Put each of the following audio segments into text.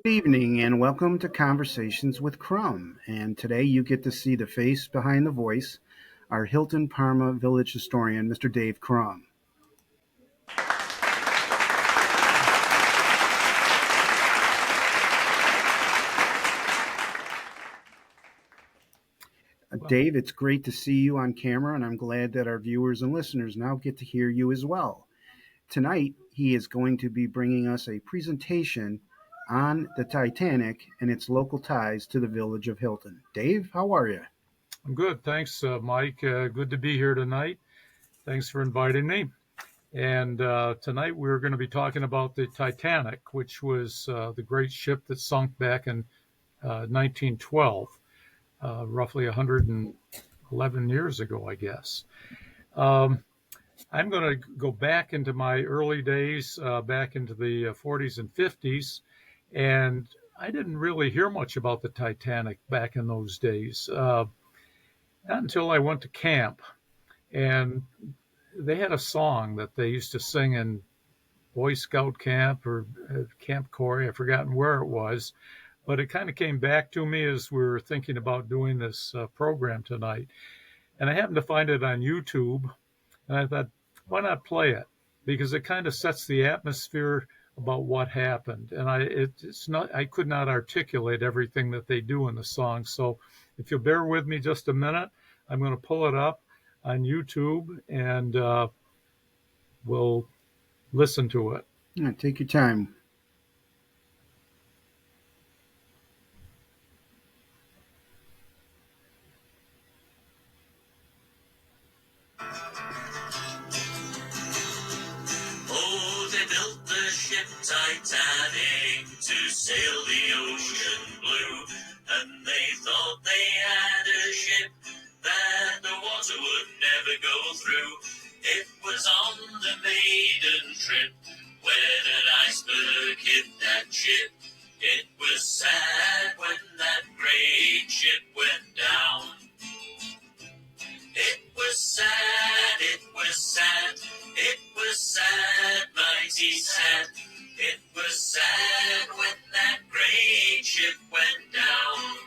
Good evening and welcome to Conversations with Crumb. And today you get to see the face behind the voice, our Hilton Parma village historian, Mr. Dave Crumb. Well, Dave, it's great to see you on camera, and I'm glad that our viewers and listeners now get to hear you as well. Tonight, he is going to be bringing us a presentation on the Titanic and its local ties to the village of Hilton. Dave, how are you? I'm good. Thanks, Mike. Good to be here tonight. Thanks for inviting me. And tonight we're going to be talking about the Titanic, which was the great ship that sunk back in 1912, roughly 111 years ago, I guess. Um, I'm going to go back into my early days, back into the 40s and 50s, and I didn't really hear much about the Titanic back in those days. Not until I went to camp, and they had a song that they used to sing in Boy Scout camp or Camp Corey. I've forgotten where it was, but it kind of came back to me as we were thinking about doing this program tonight. And I happened to find it on YouTube, and I thought, why not play it? Because it kind of sets the atmosphere about what happened. And it's not, I could not articulate everything that they do in the song. So if you'll bear with me just a minute, I'm going to pull it up on YouTube and we'll listen to it. Yeah, take your time. Oh, they built the ship Titanic to sail the ocean blue, and they thought they had a ship that the water would never go through. It was on the maiden trip when an iceberg hit that ship. It was sad when that great ship went down. It was sad, it was sad, it was sad, mighty sad. It was sad when that great ship went down.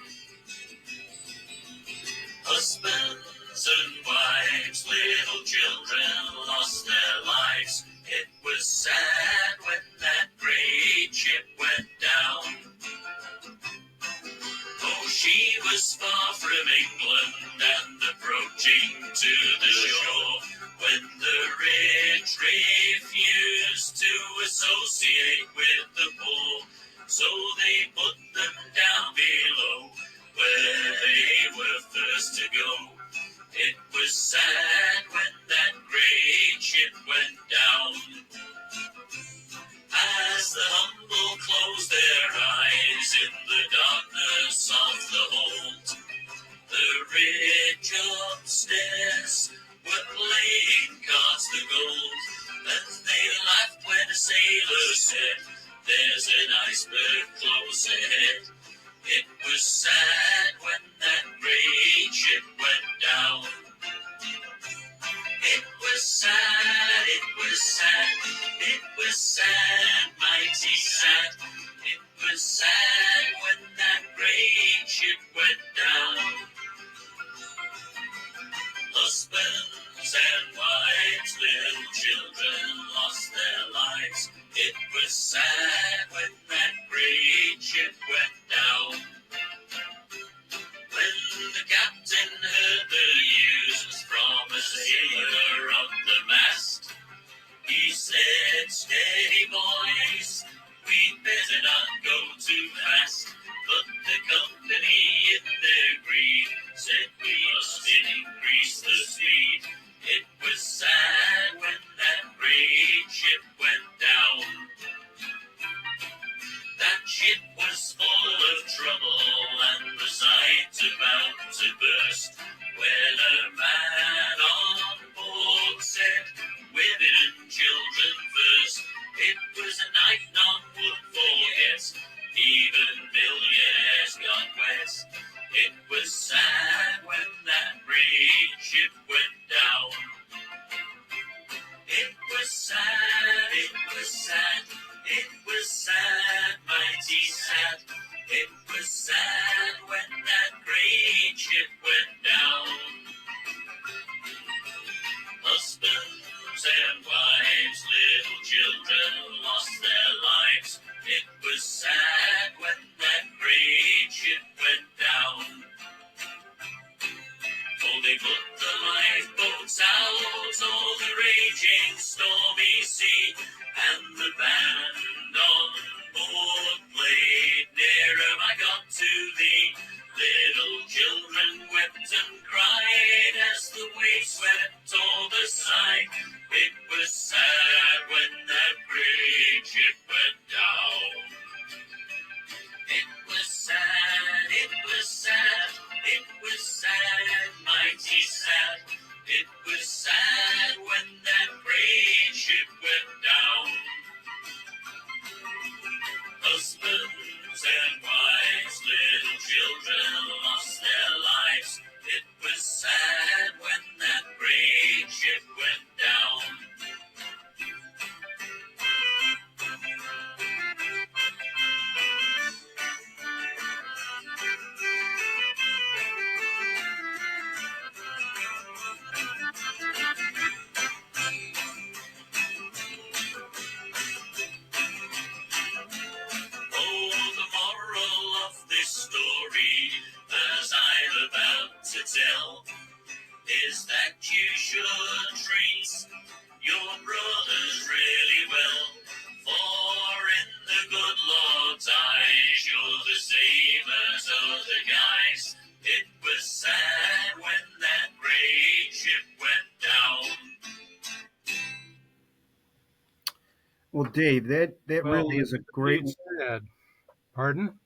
Husbands and wives, little children lost their lives. It was sad when that great ship went down. Oh, she was far from England and approaching to the shore when the rich refused to associate with the poor. So they put them down below where they were first to go. It was sad when that great ship went down. As the humble closed their eyes in the darkness of the hold, the rich upstairs were playing cards to gold. And they laughed when a sailor said, "There's an iceberg close ahead." It was sad when that great ship went down. It was sad, it was sad, it was sad, mighty sad. It was sad when that great ship went down. Husbands and wives, little children lost their lives. It was sad when that great ship went down. When the captain heard the news from a sailor on the mast, he said, "Steady, boys, we'd better not go too fast." But the company in their greed said we must increase the speed. It was sad when that great ship went down. That ship was full of trouble and the sight about to burst, when a man on board said, "Women and children first." It was a night none would forget, even millionaires got wet. It was sad when that great ship went down. It was sad, it was sad, it was sad, mighty sad. and wise little children lost their lives. It was sad when that great ship went down. Oh, the moral of this story, as I'm about to tell, is that you should treat your brothers really well. For in the good Lord's eyes, you're the same as other guys. It was sad when that great ship went down. Well, Dave, that Well, really is a great. indeed sad. Pardon?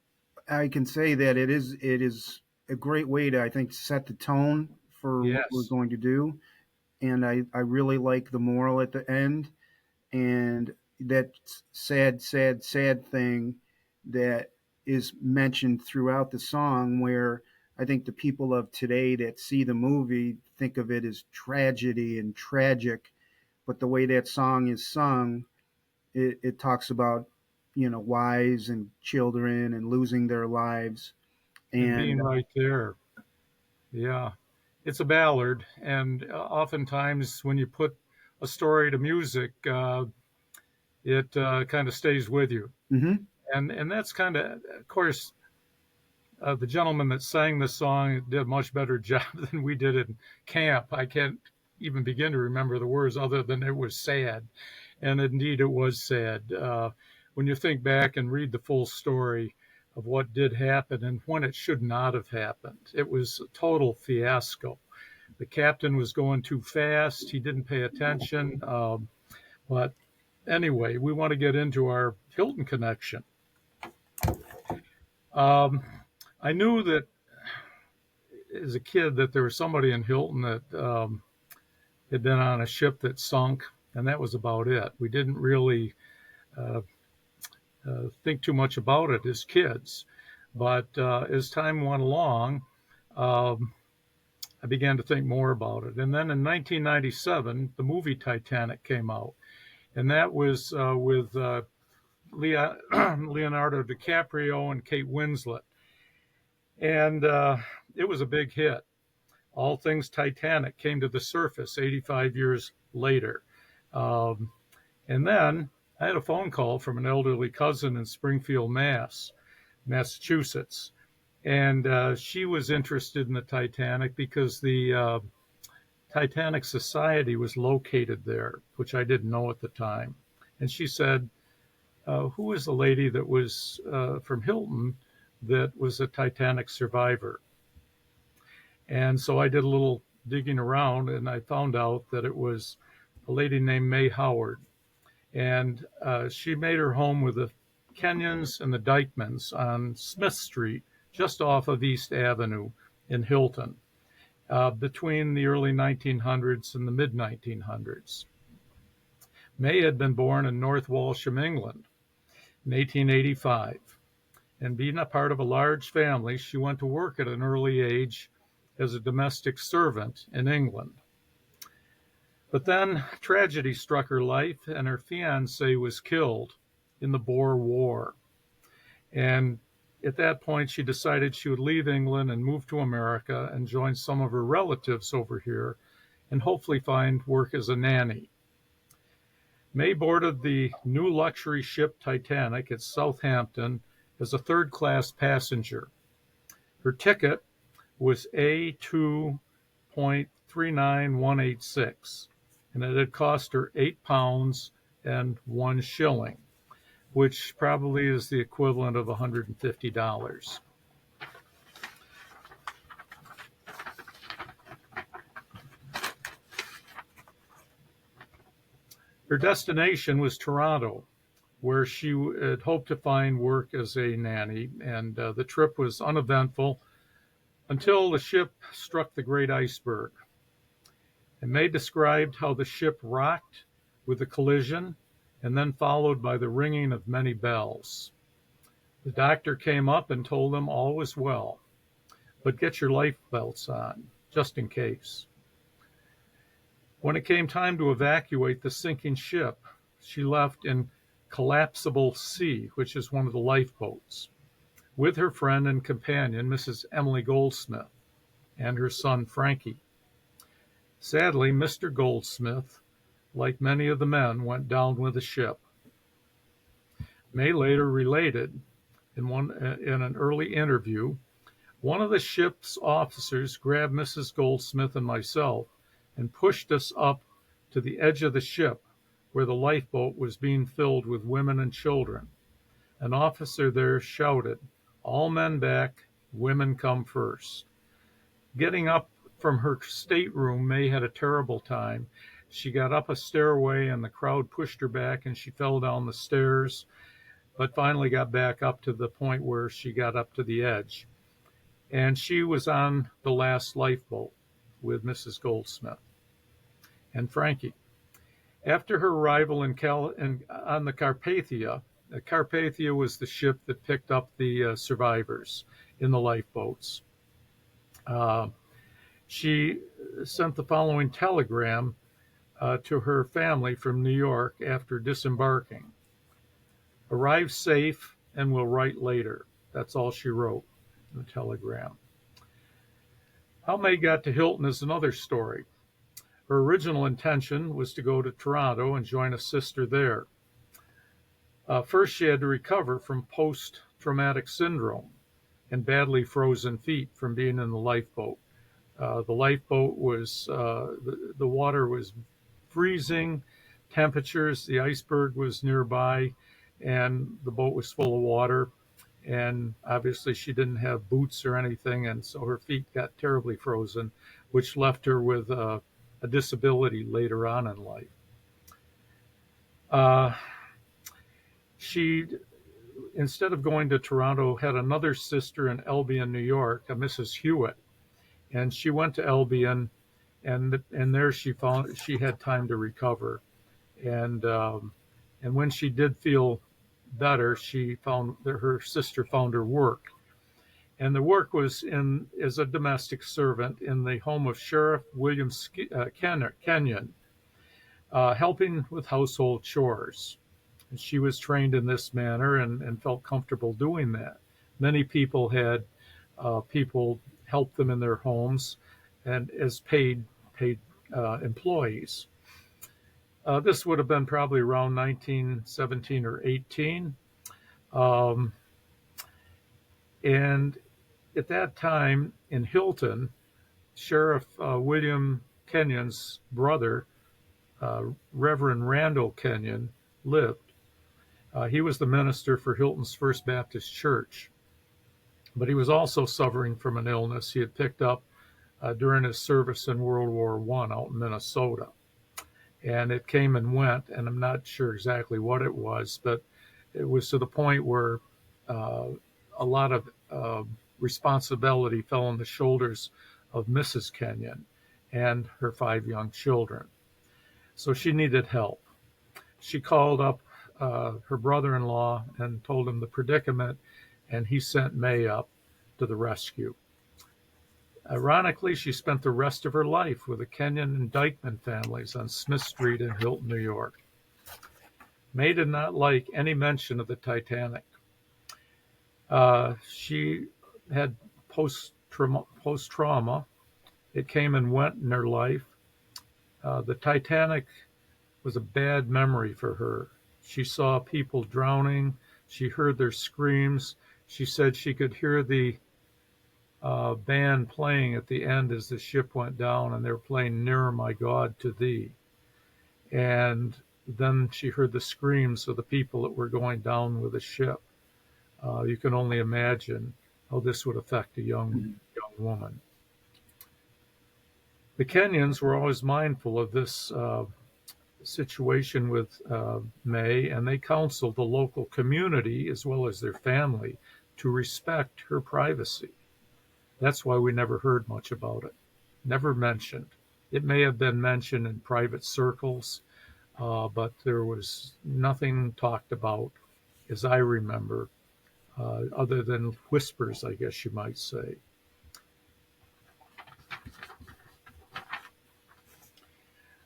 I can say that it is a great way to, I think, set the tone for what we're Yes. going to do. And I really like the moral at the end, and that sad, sad, sad thing that is mentioned throughout the song, where I think the people of today that see the movie think of it as tragedy and tragic, but the way that song is sung, it talks about, wives and children and losing their lives. And And being right there. Yeah. It's a ballad. And oftentimes, when you put a story to music, it kind of stays with you. mhm, And that's kind of course, the gentleman that sang the song did a much better job than we did in camp. I can't even begin to remember the words other than it was sad. And indeed, it was sad. When you think back and read the full story of what did happen and when it should not have happened, it was a total fiasco. The captain was going too fast. He didn't pay attention. But anyway, we want to get into our Hilton connection. Um, I knew that as a kid that there was somebody in Hilton that had been on a ship that sunk, and that was about it. We didn't really uh, think too much about it as kids. But as time went along, um, I began to think more about it. And then in 1997, the movie Titanic came out, and that was with Leonardo DiCaprio and Kate Winslet. And it was a big hit. All Things Titanic came to the surface 85 years later. Um, and then I had a phone call from an elderly cousin in Springfield, Massachusetts. And she was interested in the Titanic because the Titanic Society was located there, which I didn't know at the time. And she said, who is the lady that was from Hilton that was a Titanic survivor? And so I did a little digging around, and I found out that it was a lady named May Howard. And she made her home with the Kenyons and the Dykmans on Smith Street, just off of East Avenue in Hilton, between the early 1900s and the mid 1900s. May had been born in North Walsham, England, in 1885. And being a part of a large family, she went to work at an early age as a domestic servant in England. But then tragedy struck her life, and her fiancé was killed in the Boer War. And at that point, she decided she would leave England and move to America and join some of her relatives over here and hopefully find work as a nanny. May boarded the new luxury ship Titanic at Southampton as a third-class passenger. Her ticket was A2.39186, and it had cost her £8 and 1 shilling, which probably is the equivalent of $150. Her destination was Toronto, where she had hoped to find work as a nanny, and the trip was uneventful until the ship struck the Great Iceberg. And May described how the ship rocked with the collision and then followed by the ringing of many bells. The doctor came up and told them all was well, but get your life belts on, just in case. When it came time to evacuate the sinking ship, she left in Collapsible C, which is one of the lifeboats, with her friend and companion, Mrs. Emily Goldsmith, and her son Frankie. Sadly, Mr. Goldsmith, like many of the men, went down with the ship. May later related in an early interview, one of the ship's officers grabbed Mrs. Goldsmith and myself and pushed us up to the edge of the ship where the lifeboat was being filled with women and children. An officer there shouted, "All men back, women come first." Getting up from her stateroom, May had a terrible time. She got up a stairway and the crowd pushed her back and she fell down the stairs, but finally got back up to the point where she got up to the edge. And she was on the last lifeboat with Mrs. Goldsmith and Frankie. After her arrival on the Carpathia was the ship that picked up the survivors in the lifeboats. She sent the following telegram to her family from New York after disembarking. "Arrive safe and will write later." That's all she wrote in the telegram. How May got to Hilton is another story. Her original intention was to go to Toronto and join a sister there. First, she had to recover from post-traumatic syndrome and badly frozen feet from being in the lifeboat. The lifeboat was, the water was freezing temperatures, the iceberg was nearby, and the boat was full of water. And obviously she didn't have boots or anything, and so her feet got terribly frozen, which left her with a disability later on in life. She, instead of going to Toronto, had another sister in Albion, New York, a Mrs. Hewitt, and she went to Albion, and there she had time to recover, and when she did feel better, she found that her sister found her work, and the work was as a domestic servant in the home of Sheriff William Kenyon, helping with household chores. And she was trained in this manner and felt comfortable doing that. Many people had people help them in their homes and as paid employees. This would have been probably around 1917 or 18. And at that time in Hilton, Sheriff William Kenyon's brother, Reverend Randall Kenyon, lived. He was the minister for Hilton's First Baptist Church, but he was also suffering from an illness he had picked up during his service in World War I out in Minnesota. And it came and went, and I'm not sure exactly what it was, but it was to the point where a lot of responsibility fell on the shoulders of Mrs. Kenyon and her 5 young children. So she needed help. She called up her brother-in-law and told him the predicament, and he sent May up to the rescue. Ironically, she spent the rest of her life with the Kenyon and Dykeman families on Smith Street in Hilton, New York. May did not like any mention of the Titanic. She had post-trauma. It came and went in her life. The Titanic was a bad memory for her. She saw people drowning. She heard their screams. She said she could hear the band playing at the end as the ship went down, and they were playing "Nearer, My God, to Thee." And then she heard the screams of the people that were going down with the ship. You can only imagine how this would affect a young woman. The Kenyons were always mindful of this situation with May, and they counseled the local community as well as their family to respect her privacy. That's why we never heard much about it, never mentioned. It may have been mentioned in private circles, but there was nothing talked about, as I remember, other than whispers, I guess you might say.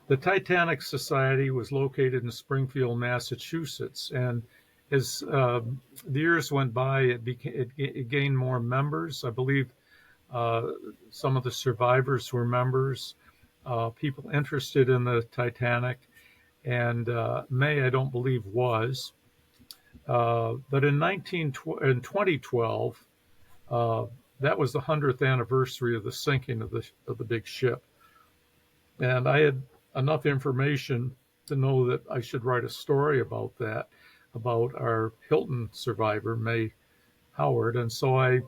The Titanic Society was located in Springfield, Massachusetts, and as the years went by, it gained more members. I believe uh, some of the survivors were members, people interested in the Titanic, and May, I don't believe, was. But in 2012, uh, that was the 100th anniversary of the sinking of the big ship, and I had enough information to know that I should write a story about that, about our Hilton survivor, May Howard. And so I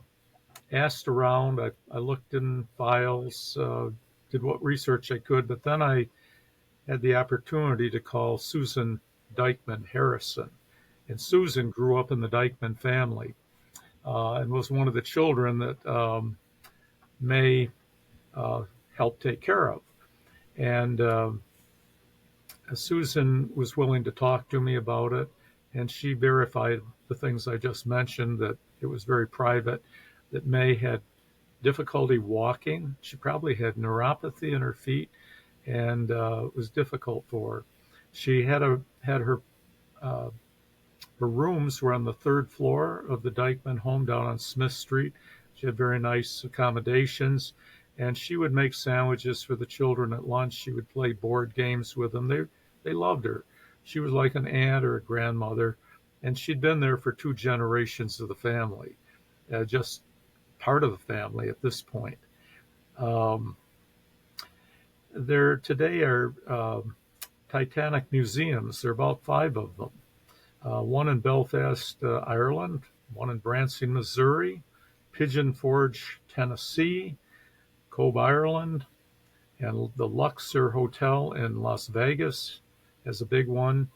asked around, I looked in files, did what research I could, but then I had the opportunity to call Susan Dykeman Harrison. And Susan grew up in the Dykeman family and was one of the children that May helped take care of. And Susan was willing to talk to me about it, and she verified the things I just mentioned, that it was very private, that May had difficulty walking. She probably had neuropathy in her feet, and it was difficult for her. She had uh, her rooms were on the third floor of the Dykeman home down on Smith Street. She had very nice accommodations, and she would make sandwiches for the children at lunch. She would play board games with them. They loved her. She was like an aunt or a grandmother, and she'd been there for two generations of the family, just part of the family at this point. Um, there today are Titanic museums. There are about five of them. One in Belfast, Ireland, one in Branson, Missouri, Pigeon Forge, Tennessee, Cove, Ireland, and the Luxor Hotel in Las Vegas has a big one,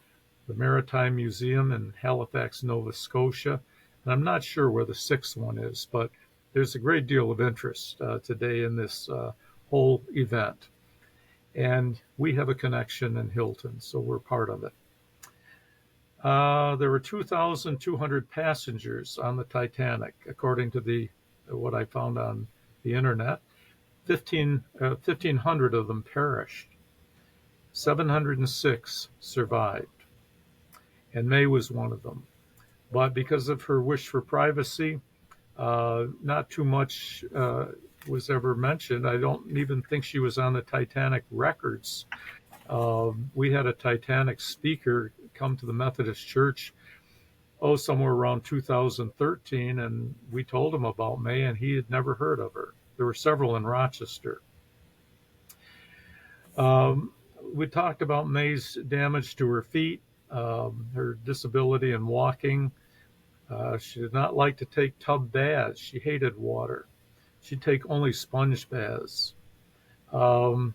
the Maritime Museum in Halifax, Nova Scotia, and I'm not sure where the sixth one is, but there's a great deal of interest today in this whole event. And we have a connection in Hilton, so we're part of it. There were 2,200 passengers on the Titanic, according to what I found on the internet. 1,500 of them perished. 706 survived, and May was one of them. But because of her wish for privacy, not too much was ever mentioned. I don't even think she was on the Titanic records. We had a Titanic speaker come to the Methodist Church, somewhere around 2013, and we told him about May, and he had never heard of her. There were several in Rochester. We talked about May's damage to her feet, her disability in walking. She did not like to take tub baths. She hated water. She'd take only sponge baths. Um,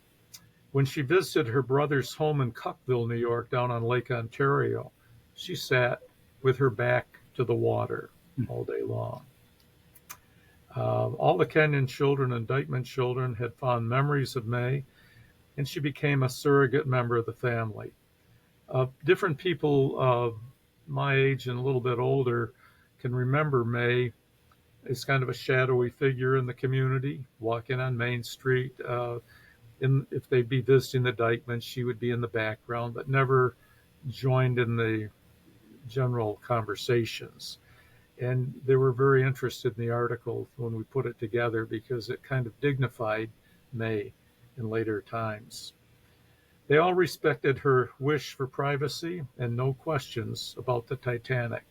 When she visited her brother's home in Cuckville, New York, down on Lake Ontario, she sat with her back to the water all day long. All the Kenyon children and Dykeman children had fond memories of May, and she became a surrogate member of the family. Different people my age and a little bit older can remember May as kind of a shadowy figure in the community, walking on Main Street. If they'd be visiting the Dykemans, she would be in the background, but never joined in the general conversations. And they were very interested in the article when we put it together because it kind of dignified May in later times. They all respected her wish for privacy and no questions about the Titanic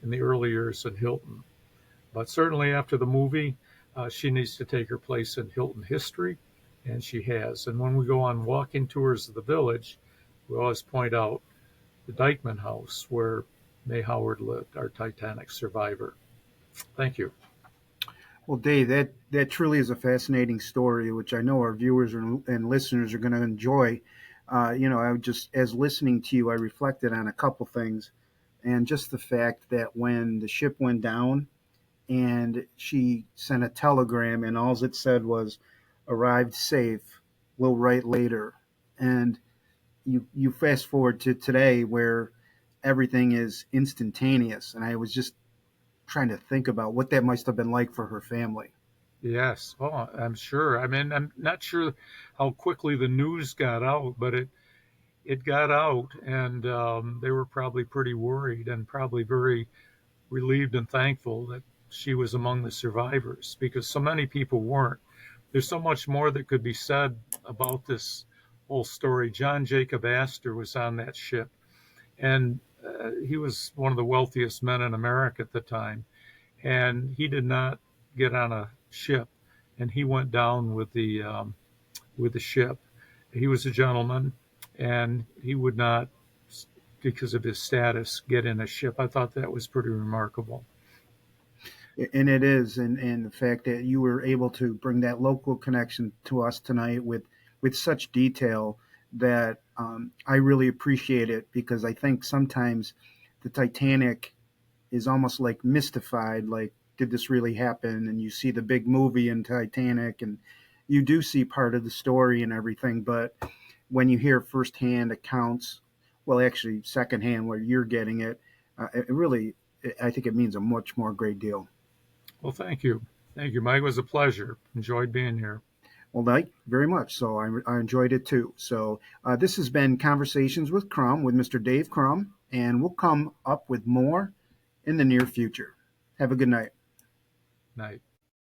in the early years in Hilton. But certainly after the movie, she needs to take her place in Hilton history, and she has. And when we go on walking tours of the village, we always point out the Dykeman house where May Howard lived, our Titanic survivor. Thank you. Well, Dave, that truly is a fascinating story, which I know our viewers and listeners are going to enjoy. I would just, as listening to you, I reflected on a couple things, and just the fact that when the ship went down, and she sent a telegram, and all it said was, "Arrived safe. We'll write later." And you fast forward to today, where everything is instantaneous, and I was just trying to think about what that must have been like for her family. Yes. Oh, I'm sure. I mean, I'm not sure how quickly the news got out, but it got out, and they were probably pretty worried and probably very relieved and thankful that she was among the survivors because so many people weren't. There's so much more that could be said about this whole story. John Jacob Astor was on that ship, and he was one of the wealthiest men in America at the time. And he did not get on a ship, and he went down with the ship. He was a gentleman, and he would not, because of his status, get in a ship. I thought that was pretty remarkable. And it is, and the fact that you were able to bring that local connection to us tonight with such detail that I really appreciate it because I think sometimes the Titanic is almost like mystified, like did this really happen? And you see the big movie in Titanic, and you do see part of the story and everything, but when you hear firsthand accounts, well, actually secondhand where you're getting it, it really, I think it means a much more great deal. Well, thank you. Thank you, Mike. It was a pleasure. Enjoyed being here. Well, thank you very much. So I enjoyed it too. So this has been Conversations with Crumb with Mr. Dave Crumb, and we'll come up with more in the near future. Have a good night. Night.